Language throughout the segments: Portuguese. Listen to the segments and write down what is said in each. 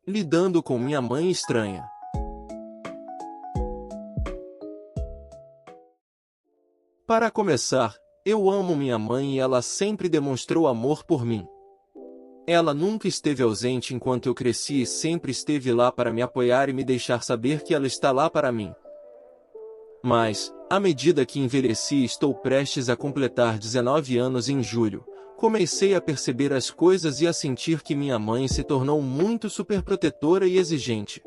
Lidando com minha mãe estranha. Para começar, eu amo minha mãe e ela sempre demonstrou amor por mim. Ela nunca esteve ausente enquanto eu cresci e sempre esteve lá para me apoiar e me deixar saber que ela está lá para mim. Mas, à medida que envelheci e estou prestes a completar 19 anos em julho, comecei a perceber as coisas e a sentir que minha mãe se tornou muito superprotetora e exigente.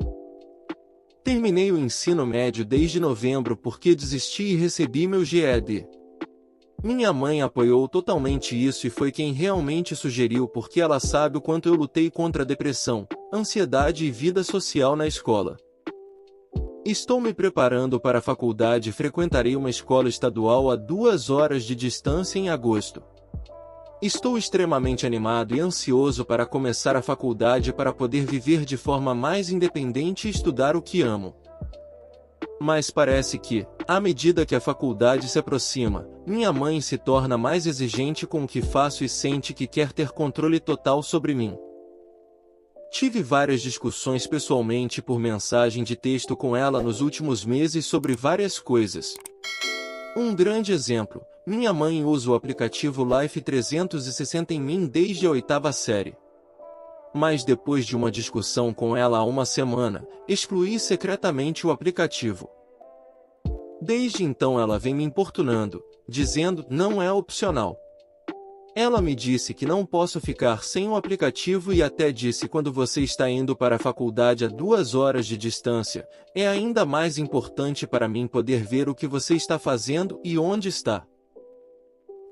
Terminei o ensino médio desde novembro porque desisti e recebi meu GED. Minha mãe apoiou totalmente isso e foi quem realmente sugeriu porque ela sabe o quanto eu lutei contra a depressão, ansiedade e vida social na escola. Estou me preparando para a faculdade e frequentarei uma escola estadual a 2 horas de distância em agosto. Estou extremamente animado e ansioso para começar a faculdade para poder viver de forma mais independente e estudar o que amo. Mas parece que, à medida que a faculdade se aproxima, minha mãe se torna mais exigente com o que faço e sente que quer ter controle total sobre mim. Tive várias discussões pessoalmente por mensagem de texto com ela nos últimos meses sobre várias coisas. Um grande exemplo, minha mãe usa o aplicativo Life 360 em mim desde a 8ª série. Mas depois de uma discussão com ela há uma semana, excluí secretamente o aplicativo. Desde então ela vem me importunando, dizendo não é opcional. Ela me disse que não posso ficar sem o aplicativo e até disse quando você está indo para a faculdade a 2 horas de distância, é ainda mais importante para mim poder ver o que você está fazendo e onde está.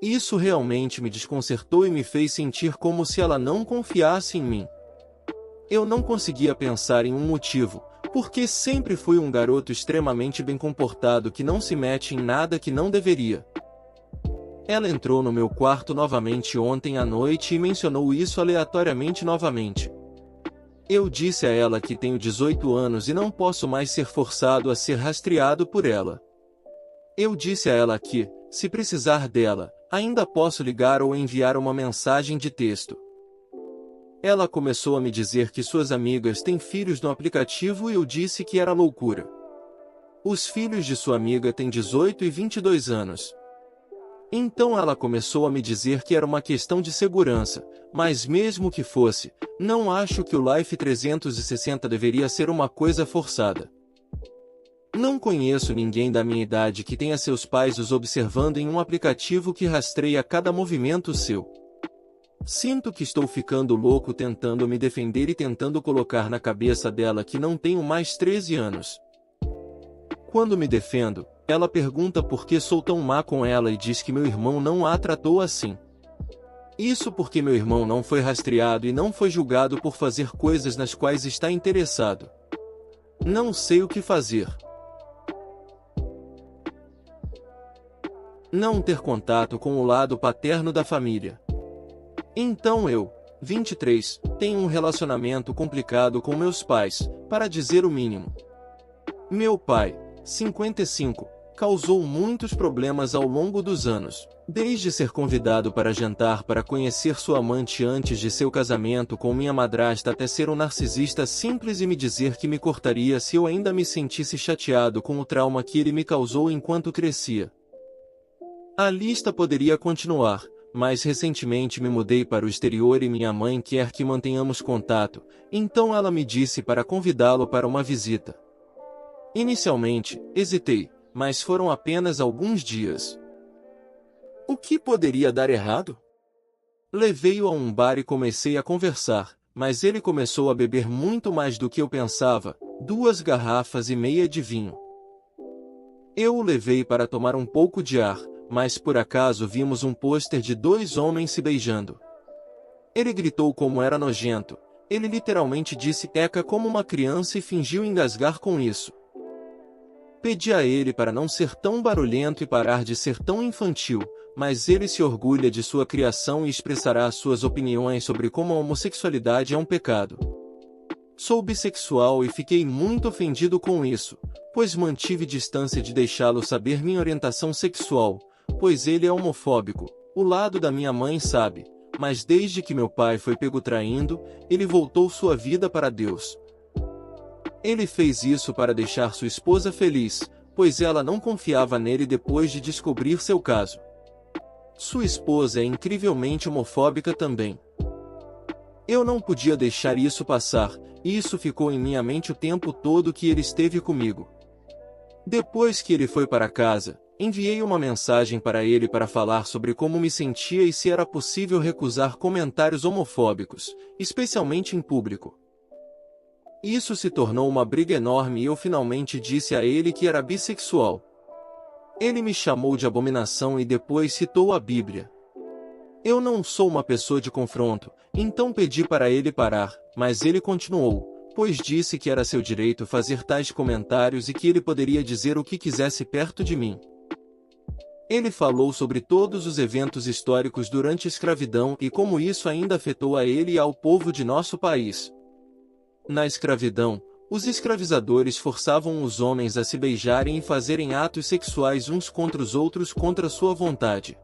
Isso realmente me desconcertou e me fez sentir como se ela não confiasse em mim. Eu não conseguia pensar em um motivo, porque sempre fui um garoto extremamente bem comportado que não se mete em nada que não deveria. Ela entrou no meu quarto novamente ontem à noite e mencionou isso aleatoriamente novamente. Eu disse a ela que tenho 18 anos e não posso mais ser forçado a ser rastreado por ela. Eu disse a ela que, se precisar dela, ainda posso ligar ou enviar uma mensagem de texto. Ela começou a me dizer que suas amigas têm filhos no aplicativo e eu disse que era loucura. Os filhos de sua amiga têm 18 e 22 anos. Então ela começou a me dizer que era uma questão de segurança, mas mesmo que fosse, não acho que o Life 360 deveria ser uma coisa forçada. Não conheço ninguém da minha idade que tenha seus pais os observando em um aplicativo que rastreia cada movimento seu. Sinto que estou ficando louco tentando me defender e tentando colocar na cabeça dela que não tenho mais 13 anos. Quando me defendo, ela pergunta por que sou tão má com ela e diz que meu irmão não a tratou assim. Isso porque meu irmão não foi rastreado e não foi julgado por fazer coisas nas quais está interessado. Não sei o que fazer. Não ter contato com o lado paterno da família. Então eu, 23, tenho um relacionamento complicado com meus pais, para dizer o mínimo. Meu pai, 55, causou muitos problemas ao longo dos anos, desde ser convidado para jantar para conhecer sua amante antes de seu casamento com minha madrasta até ser um narcisista simples e me dizer que me cortaria se eu ainda me sentisse chateado com o trauma que ele me causou enquanto crescia. A lista poderia continuar, mas recentemente me mudei para o exterior e minha mãe quer que mantenhamos contato, então ela me disse para convidá-lo para uma visita. Inicialmente, hesitei, mas foram apenas alguns dias. O que poderia dar errado? Levei-o a um bar e comecei a conversar, mas ele começou a beber muito mais do que eu pensava, 2,5 garrafas de vinho. Eu o levei para tomar um pouco de ar, mas por acaso vimos um pôster de 2 homens se beijando. Ele gritou como era nojento, ele literalmente disse "eca" como uma criança e fingiu engasgar com isso. Pedi a ele para não ser tão barulhento e parar de ser tão infantil, mas ele se orgulha de sua criação e expressará suas opiniões sobre como a homossexualidade é um pecado. Sou bissexual e fiquei muito ofendido com isso, pois mantive distância de deixá-lo saber minha orientação sexual, pois ele é homofóbico, o lado da minha mãe sabe, mas desde que meu pai foi pego traindo, ele voltou sua vida para Deus. Ele fez isso para deixar sua esposa feliz, pois ela não confiava nele depois de descobrir seu caso. Sua esposa é incrivelmente homofóbica também. Eu não podia deixar isso passar, e isso ficou em minha mente o tempo todo que ele esteve comigo. Depois que ele foi para casa, enviei uma mensagem para ele para falar sobre como me sentia e se era possível recusar comentários homofóbicos, especialmente em público. Isso se tornou uma briga enorme e eu finalmente disse a ele que era bissexual. Ele me chamou de abominação e depois citou a Bíblia. Eu não sou uma pessoa de confronto, então pedi para ele parar, mas ele continuou, pois disse que era seu direito fazer tais comentários e que ele poderia dizer o que quisesse perto de mim. Ele falou sobre todos os eventos históricos durante a escravidão e como isso ainda afetou a ele e ao povo de nosso país. Na escravidão, os escravizadores forçavam os homens a se beijarem e fazerem atos sexuais uns contra os outros contra sua vontade.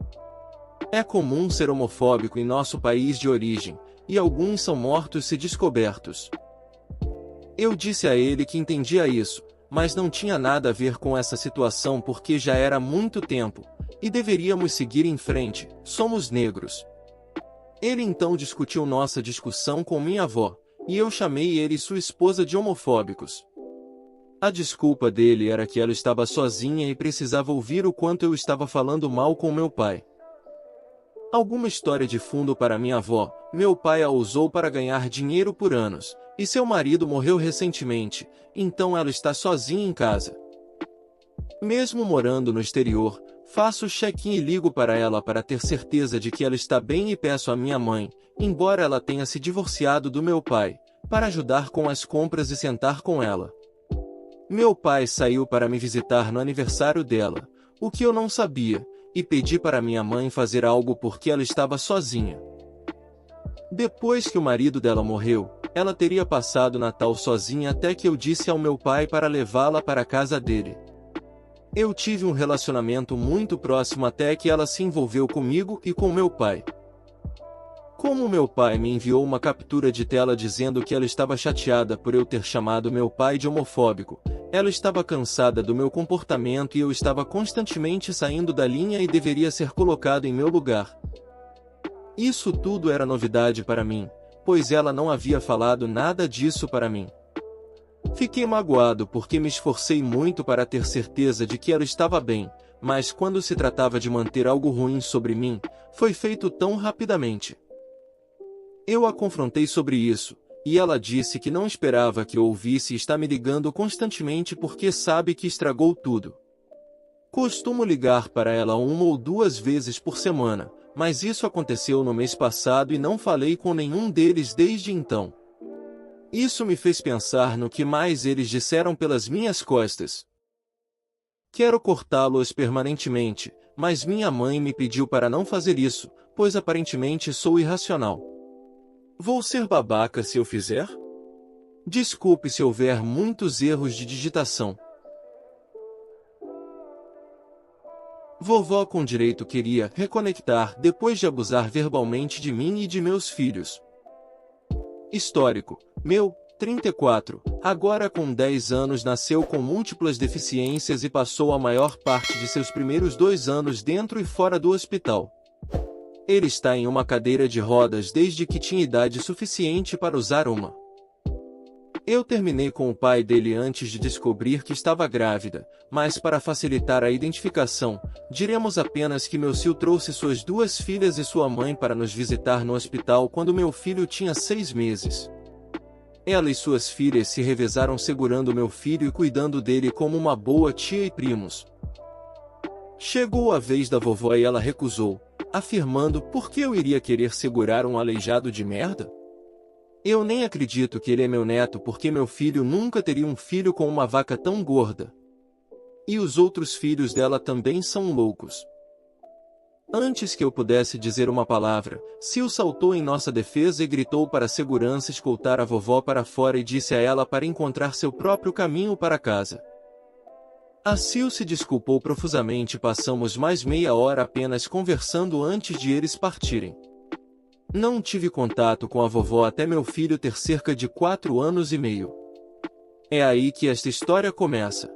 É comum ser homofóbico em nosso país de origem, e alguns são mortos se descobertos. Eu disse a ele que entendia isso, mas não tinha nada a ver com essa situação porque já era muito tempo, e deveríamos seguir em frente, somos negros. Ele então discutiu nossa discussão com minha avó, e eu chamei ele e sua esposa de homofóbicos. A desculpa dele era que ela estava sozinha e precisava ouvir o quanto eu estava falando mal com meu pai. Alguma história de fundo para minha avó: meu pai a usou para ganhar dinheiro por anos, e seu marido morreu recentemente, então ela está sozinha em casa. Mesmo morando no exterior, faço check-in e ligo para ela para ter certeza de que ela está bem e peço à minha mãe, embora ela tenha se divorciado do meu pai, para ajudar com as compras e sentar com ela. Meu pai saiu para me visitar no aniversário dela, o que eu não sabia, e pedi para minha mãe fazer algo porque ela estava sozinha. Depois que o marido dela morreu, ela teria passado o Natal sozinha até que eu disse ao meu pai para levá-la para a casa dele. Eu tive um relacionamento muito próximo até que ela se envolveu comigo e com meu pai. Como meu pai me enviou uma captura de tela dizendo que ela estava chateada por eu ter chamado meu pai de homofóbico, ela estava cansada do meu comportamento e eu estava constantemente saindo da linha e deveria ser colocado em meu lugar. Isso tudo era novidade para mim, pois ela não havia falado nada disso para mim. Fiquei magoado porque me esforcei muito para ter certeza de que ela estava bem, mas quando se tratava de manter algo ruim sobre mim, foi feito tão rapidamente. Eu a confrontei sobre isso, e ela disse que não esperava que eu ouvisse e está me ligando constantemente porque sabe que estragou tudo. Costumo ligar para ela 1 ou 2 vezes por semana, mas isso aconteceu no mês passado e não falei com nenhum deles desde então. Isso me fez pensar no que mais eles disseram pelas minhas costas. Quero cortá-los permanentemente, mas minha mãe me pediu para não fazer isso, pois aparentemente sou irracional. Vou ser babaca se eu fizer? Desculpe se houver muitos erros de digitação. Vovó com direito queria reconectar depois de abusar verbalmente de mim e de meus filhos. Histórico. Meu, 34, agora com 10 anos nasceu com múltiplas deficiências e passou a maior parte de seus primeiros 2 anos dentro e fora do hospital. Ele está em uma cadeira de rodas desde que tinha idade suficiente para usar uma. Eu terminei com o pai dele antes de descobrir que estava grávida, mas para facilitar a identificação, diremos apenas que meu tio trouxe suas 2 filhas e sua mãe para nos visitar no hospital quando meu filho tinha 6 meses. Ela e suas filhas se revezaram segurando meu filho e cuidando dele como uma boa tia e primos. Chegou a vez da vovó e ela recusou, afirmando: por que eu iria querer segurar um aleijado de merda? Eu nem acredito que ele é meu neto porque meu filho nunca teria um filho com uma vaca tão gorda. E os outros filhos dela também são loucos. Antes que eu pudesse dizer uma palavra, Sil saltou em nossa defesa e gritou para a segurança escoltar a vovó para fora e disse a ela para encontrar seu próprio caminho para casa. A Sil se desculpou profusamente e passamos mais meia hora apenas conversando antes de eles partirem. Não tive contato com a vovó até meu filho ter cerca de 4 anos e meio. É aí que esta história começa.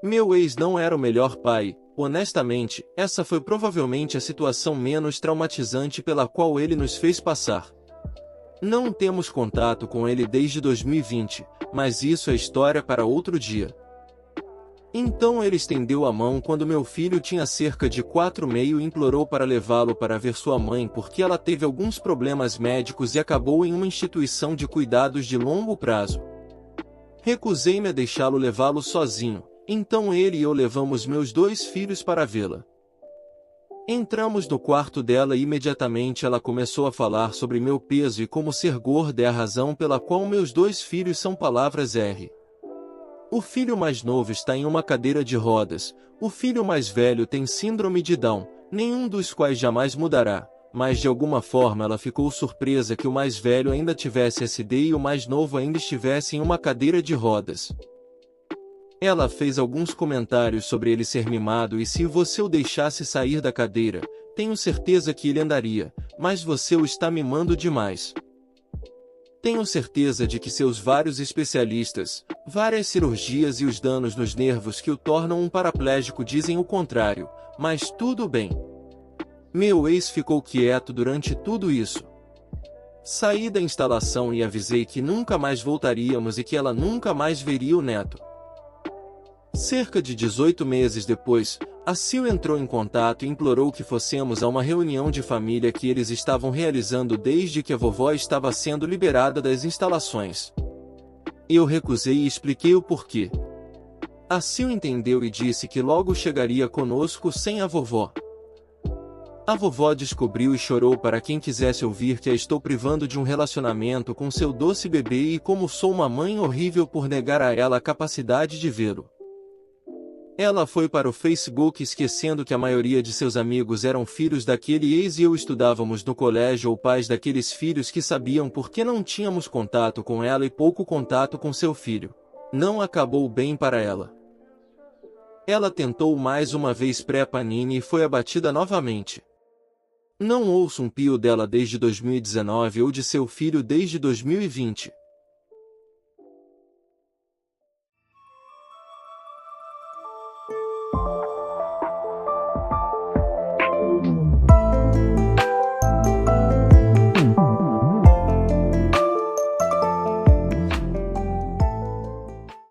Meu ex não era o melhor pai, honestamente, essa foi provavelmente a situação menos traumatizante pela qual ele nos fez passar. Não temos contato com ele desde 2020, mas isso é história para outro dia. Então ele estendeu a mão quando meu filho tinha cerca de 4,5 e implorou para levá-lo para ver sua mãe porque ela teve alguns problemas médicos e acabou em uma instituição de cuidados de longo prazo. Recusei-me a deixá-lo levá-lo sozinho, então ele e eu levamos meus 2 filhos para vê-la. Entramos no quarto dela e imediatamente ela começou a falar sobre meu peso e como ser gorda é a razão pela qual meus 2 filhos são palavras R. O filho mais novo está em uma cadeira de rodas, o filho mais velho tem síndrome de Down, nenhum dos quais jamais mudará, mas de alguma forma ela ficou surpresa que o mais velho ainda tivesse SD e o mais novo ainda estivesse em uma cadeira de rodas. Ela fez alguns comentários sobre ele ser mimado e se você o deixasse sair da cadeira, tenho certeza que ele andaria, mas você o está mimando demais. Tenho certeza de que seus vários especialistas, várias cirurgias e os danos nos nervos que o tornam um paraplégico dizem o contrário, mas tudo bem. Meu ex ficou quieto durante tudo isso. Saí da instalação e avisei que nunca mais voltaríamos e que ela nunca mais veria o neto. Cerca de 18 meses depois, a Sil entrou em contato e implorou que fossemos a uma reunião de família que eles estavam realizando desde que a vovó estava sendo liberada das instalações. Eu recusei e expliquei o porquê. A Sil entendeu e disse que logo chegaria conosco sem a vovó. A vovó descobriu e chorou para quem quisesse ouvir que a estou privando de um relacionamento com seu doce bebê e como sou uma mãe horrível por negar a ela a capacidade de vê-lo. Ela foi para o Facebook esquecendo que a maioria de seus amigos eram filhos daquele ex e eu estudávamos no colégio ou pais daqueles filhos que sabiam por que não tínhamos contato com ela e pouco contato com seu filho. Não acabou bem para ela. Ela tentou mais uma vez pré-Panini e foi abatida novamente. Não ouço um pio dela desde 2019 ou de seu filho desde 2020,